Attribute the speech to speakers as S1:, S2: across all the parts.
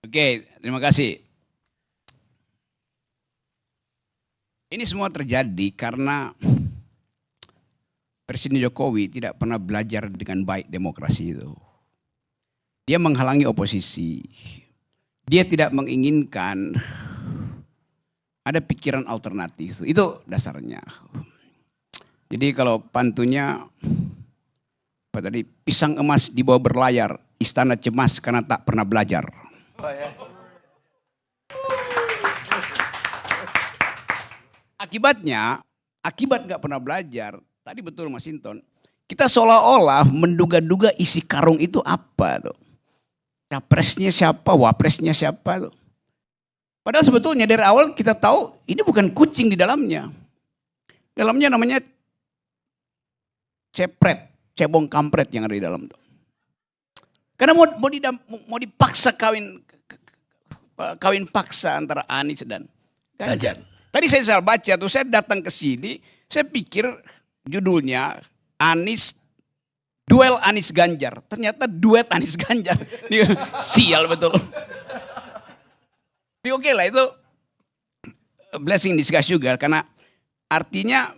S1: Oke, terima kasih. Ini semua terjadi karena Presiden Jokowi tidak pernah belajar dengan baik demokrasi itu. Dia menghalangi oposisi. Dia tidak menginginkan ada pikiran alternatif. Itu dasarnya. Jadi kalau pantunnya apa tadi, pisang emas dibawa berlayar, istana cemas karena tak pernah belajar. Akibatnya, akibat nggak pernah belajar, tadi betul Mas Hinton, kita seolah-olah menduga-duga isi karung itu apa tuh. Capresnya siapa, wapresnya siapa tuh. Padahal sebetulnya dari awal kita tahu ini bukan kucing di dalamnya. Dalamnya namanya cepret, cebong kampret yang ada di dalam tuh. Karena mau dipaksa kawin paksa antara Anies dan Ganjar. Tadi saya salah baca tuh, saya datang ke sini, saya pikir judulnya duel Anies Ganjar. Ternyata duet Anies Ganjar. Sial betul. Tapi oke lah, itu blessing in disguise juga, karena artinya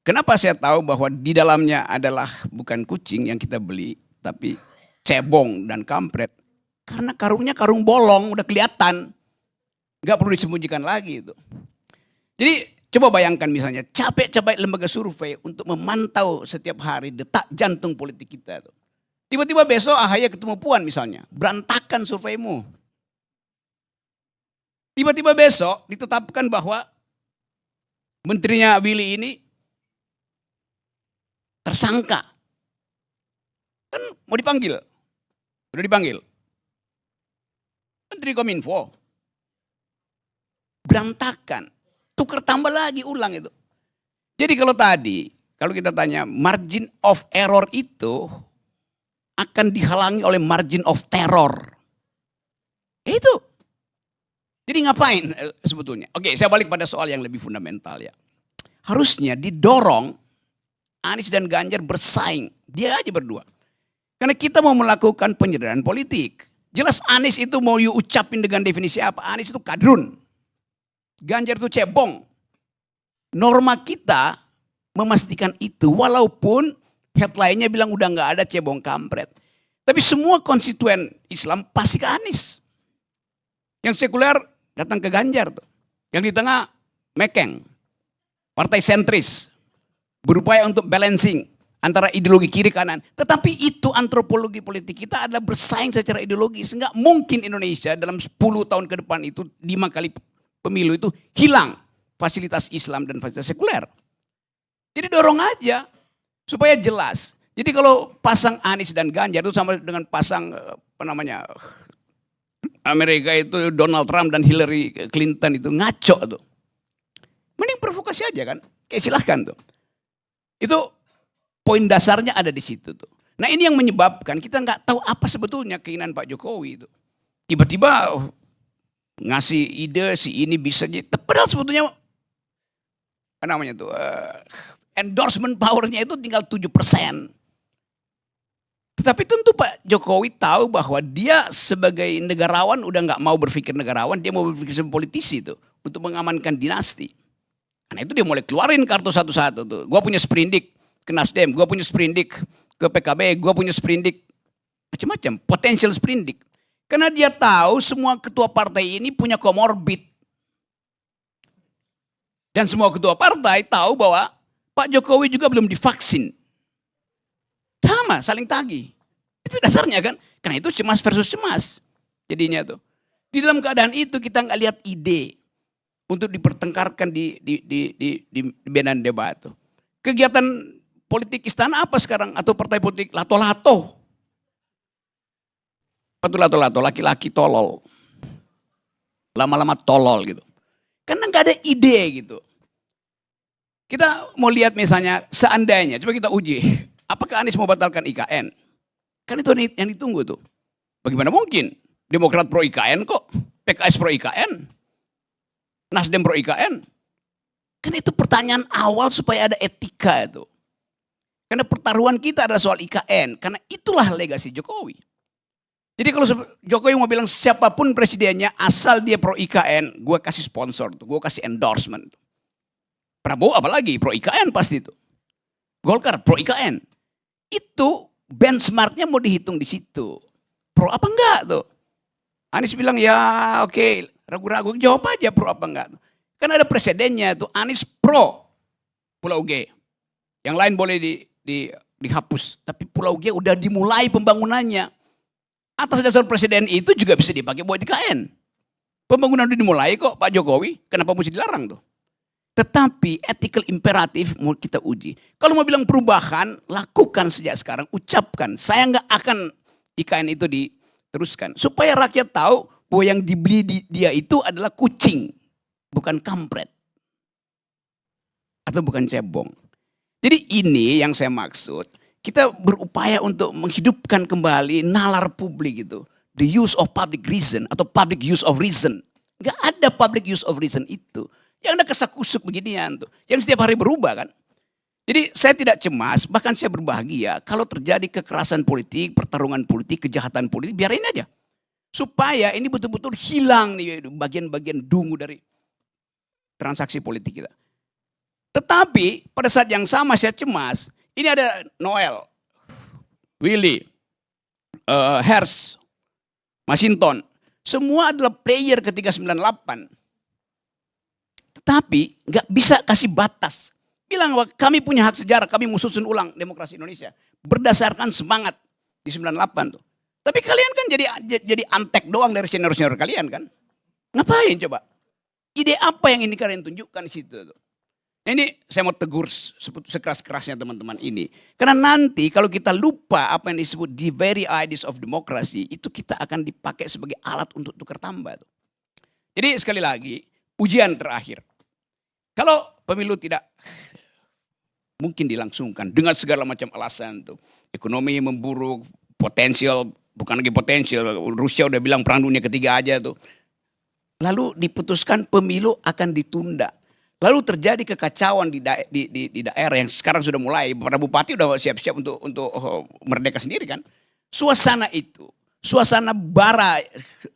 S1: kenapa saya tahu bahwa di dalamnya adalah bukan kucing yang kita beli, tapi cebong dan kampret. Karena karungnya karung bolong, udah kelihatan. Gak perlu disembunyikan lagi itu. Jadi coba bayangkan misalnya capek-capek lembaga survei untuk memantau setiap hari detak jantung politik kita. Tiba-tiba besok AHY ketemu Puan misalnya, berantakan surveimu. Tiba-tiba besok ditetapkan bahwa menterinya Willy ini tersangka. Kan mau dipanggil. Sudah dipanggil. Menteri Kominfo. Berantakan. Tukar tambah lagi, ulang itu. Jadi kalau kita tanya margin of error itu akan dihalangi oleh margin of terror. Itu. Jadi ngapain sebetulnya? Oke, saya balik pada soal yang lebih fundamental ya. Harusnya didorong Anies dan Ganjar bersaing. Dia aja berdua. Karena kita mau melakukan penyederhanaan politik. Jelas Anies itu mau ucapin dengan definisi apa? Anies itu kadrun. Ganjar itu cebong. Norma kita memastikan itu, walaupun headline-nya bilang udah nggak ada cebong kampret. Tapi semua konstituen Islam pasti ke Anies. Yang sekuler datang ke Ganjar tuh. Yang di tengah mekeng. Partai sentris. Berupaya untuk balancing antara ideologi kiri kanan. Tetapi itu antropologi politik kita adalah bersaing secara ideologis. Nggak mungkin Indonesia dalam 10 tahun ke depan itu 5 kali pemilu itu hilang fasilitas Islam dan fasilitas sekuler. Jadi dorong aja supaya jelas. Jadi kalau pasang Anies dan Ganjar itu sama dengan pasang Amerika itu Donald Trump dan Hillary Clinton itu ngaco tuh. Mending provokasi aja kan. Kayak silahkan tuh. Itu poin dasarnya ada di situ tuh. Nah ini yang menyebabkan kita nggak tahu apa sebetulnya keinginan Pak Jokowi itu. Tiba-tiba ngasih ide si ini bisa jadi. Padahal sebetulnya endorsement powernya itu tinggal 7%. Tetapi tentu Pak Jokowi tahu bahwa dia sebagai negarawan udah nggak mau berpikir negarawan, dia mau berpikir sebagai politisi itu untuk mengamankan dinasti. Karena itu dia mulai keluarin kartu satu-satu tuh. Gua punya sprindik ke Nasdem, gua punya sprindik ke PKB, gua punya sprindik macam-macam, potensial sprindik. Karena dia tahu semua ketua partai ini punya komorbid. Dan semua ketua partai tahu bahwa Pak Jokowi juga belum divaksin. Sama, saling tagih. Itu dasarnya kan. Karena itu cemas versus cemas. Jadinya tuh. Di dalam keadaan itu kita nggak lihat ide untuk dipertengkarkan di medan debat tuh. Kegiatan politik istana apa sekarang? Atau partai politik lato-lato. Lato-lato, laki-laki tolol. Lama-lama tolol gitu. Karena nggak ada ide gitu. Kita mau lihat misalnya seandainya, coba kita uji. Apakah Anies mau batalkan IKN? Kan itu yang ditunggu tuh. Bagaimana mungkin? Demokrat pro IKN kok. PKS pro IKN. Nasdem pro IKN. Kan itu pertanyaan awal supaya ada etika itu. Karena pertaruhan kita adalah soal IKN. Karena itulah legasi Jokowi. Jadi kalau Jokowi mau bilang siapapun presidennya asal dia pro IKN, gue kasih sponsor tuh, gue kasih endorsement. Prabowo apalagi pro IKN pasti itu. Golkar pro IKN. Itu benchmarknya mau dihitung di situ. Pro apa enggak tuh? Anies bilang ya oke, ragu-ragu, jawab aja pro apa enggak. Kan ada presidennya tuh, Anies pro Pulau G. Yang lain boleh dihapus, tapi Pulau G udah dimulai pembangunannya. Atas dasar presiden itu juga bisa dipakai buat IKN. Pembangunan udah dimulai kok Pak Jokowi, kenapa mesti dilarang tuh? Tetapi ethical imperatif mau kita uji. Kalau mau bilang perubahan, lakukan sejak sekarang, ucapkan. Saya nggak akan IKN itu diteruskan. Supaya rakyat tahu bahwa yang dibeli dia itu adalah kucing, bukan kampret. Atau bukan cebong. Jadi ini yang saya maksud. Kita berupaya untuk menghidupkan kembali nalar publik itu. The use of public reason atau public use of reason. Nggak ada public use of reason itu. Yang ada kesakusuk beginian tuh. Yang setiap hari berubah kan. Jadi saya tidak cemas, bahkan saya berbahagia kalau terjadi kekerasan politik, pertarungan politik, kejahatan politik, biarin aja. Supaya ini betul-betul hilang nih bagian-bagian dungu dari transaksi politik kita. Tetapi pada saat yang sama saya cemas, ini ada Noel, Willy, Hers, Masinton. Semua adalah player ketika 98. Tetapi nggak bisa kasih batas. Bilang bahwa kami punya hak sejarah, kami mau susun ulang demokrasi Indonesia. Berdasarkan semangat di 98 tuh. Tapi kalian kan jadi antek doang dari senior-senior kalian kan. Ngapain coba? Ide apa yang ini kalian tunjukkan di situ tuh? Nah ini saya mau tegur sekeras-kerasnya teman-teman ini. Karena nanti kalau kita lupa apa yang disebut the very ideas of democracy, itu kita akan dipakai sebagai alat untuk tukar tambah. Jadi sekali lagi, ujian terakhir. Kalau pemilu tidak mungkin dilangsungkan dengan segala macam alasan tuh. Ekonomi memburuk, potensial, bukan lagi potensial, Rusia udah bilang perang dunia ketiga aja tuh. Lalu diputuskan pemilu akan ditunda. Lalu terjadi kekacauan di daerah yang sekarang sudah mulai. Para bupati udah siap-siap untuk merdeka sendiri kan. Suasana itu, suasana bara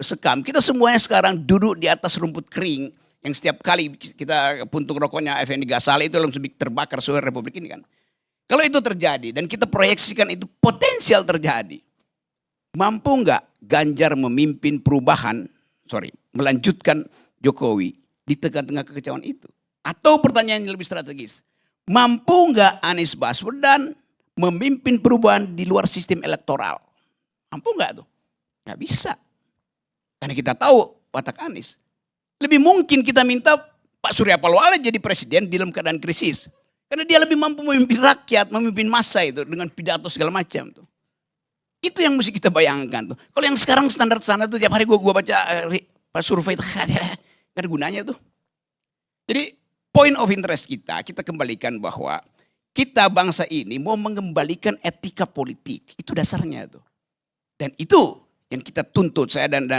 S1: sekam. Kita semuanya sekarang duduk di atas rumput kering. Yang setiap kali kita puntung rokoknya Effendi Ghazali itu langsung terbakar seluruh republik ini kan. Kalau itu terjadi dan kita proyeksikan itu potensial terjadi. Mampu nggak Ganjar memimpin perubahan, melanjutkan Jokowi di tengah-tengah kekecewaan itu? Atau pertanyaan yang lebih strategis, mampu nggak Anies Baswedan memimpin perubahan di luar sistem elektoral? Mampu nggak tuh? Nggak bisa. Karena kita tahu watak Anies. Lebih mungkin kita minta Pak Surya Paloh jadi presiden di dalam keadaan krisis. Karena dia lebih mampu memimpin rakyat, memimpin massa itu dengan pidato segala macam tuh. Itu yang mesti kita bayangkan tuh. Kalau yang sekarang standar-standar tuh tiap hari gue baca survei itu gak ada gunanya tuh. Jadi point of interest kita kembalikan bahwa kita bangsa ini mau mengembalikan etika politik. Itu dasarnya tuh. Dan itu yang kita tuntut, saya dan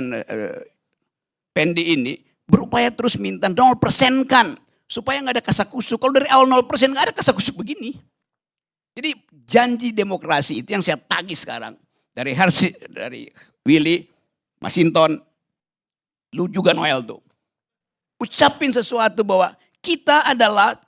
S1: Pendi ini berupaya terus minta 0% kan. Supaya gak ada kasakusuk. Kalau dari awal 0% gak ada kasakusuk begini. Jadi janji demokrasi itu yang saya tagih sekarang. Dari Hersi, dari Willy, Masinton, lu juga Noel tuh. Ucapin sesuatu bahwa kita adalah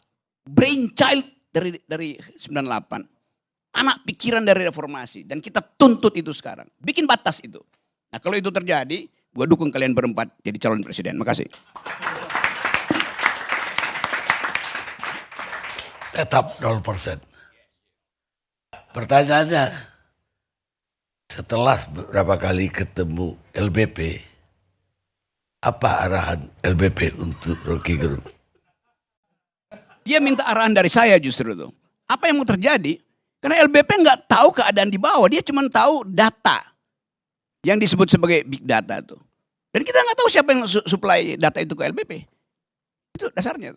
S1: brainchild dari 98. Anak pikiran dari reformasi. Dan kita tuntut itu sekarang. Bikin batas itu. Nah kalau itu terjadi, gue dukung kalian berempat jadi calon presiden. Makasih.
S2: Tetap 0%. Pertanyaannya, setelah beberapa kali ketemu LBP, apa arahan LBP untuk Rocky Gerung?
S1: Dia minta arahan dari saya justru tuh. Apa yang mau terjadi? Karena LBP nggak tahu keadaan di bawah, dia cuma tahu data yang disebut sebagai big data tuh. Dan kita nggak tahu siapa yang supply data itu ke LBP. Itu dasarnya.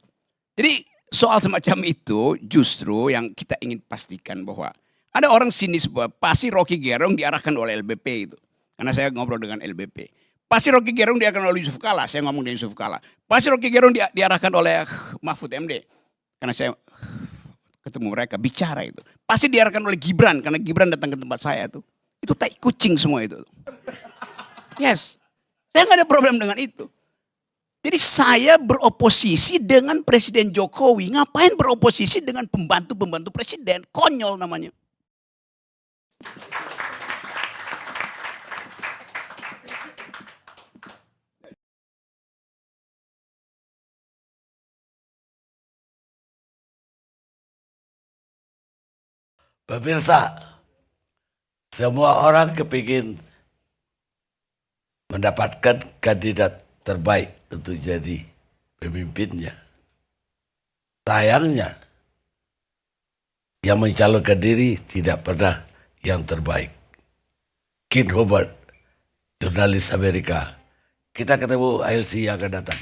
S1: Jadi soal semacam itu justru yang kita ingin pastikan bahwa ada orang sinis bahwa pasti Rocky Gerung diarahkan oleh LBP itu. Karena saya ngobrol dengan LBP. Pasti Rocky Gerung diarahkan oleh Yusuf Kalla. Saya ngomong dengan Yusuf Kalla. Pasti Rocky Gerung diarahkan oleh Mahfud MD. Karena saya ketemu mereka bicara itu. Pasti diarahkan oleh Gibran. Karena Gibran datang ke tempat saya tuh. Itu tai kucing semua itu. Yes. Saya nggak ada problem dengan itu. Jadi saya beroposisi dengan Presiden Jokowi. Ngapain beroposisi dengan pembantu-pembantu presiden? Konyol namanya.
S2: Pemirsa, semua orang kepingin mendapatkan kandidat terbaik untuk jadi pemimpinnya. Sayangnya, yang mencalonkan diri tidak pernah yang terbaik. Ken Hobart, jurnalis Amerika. Kita ketemu ILC yang akan datang.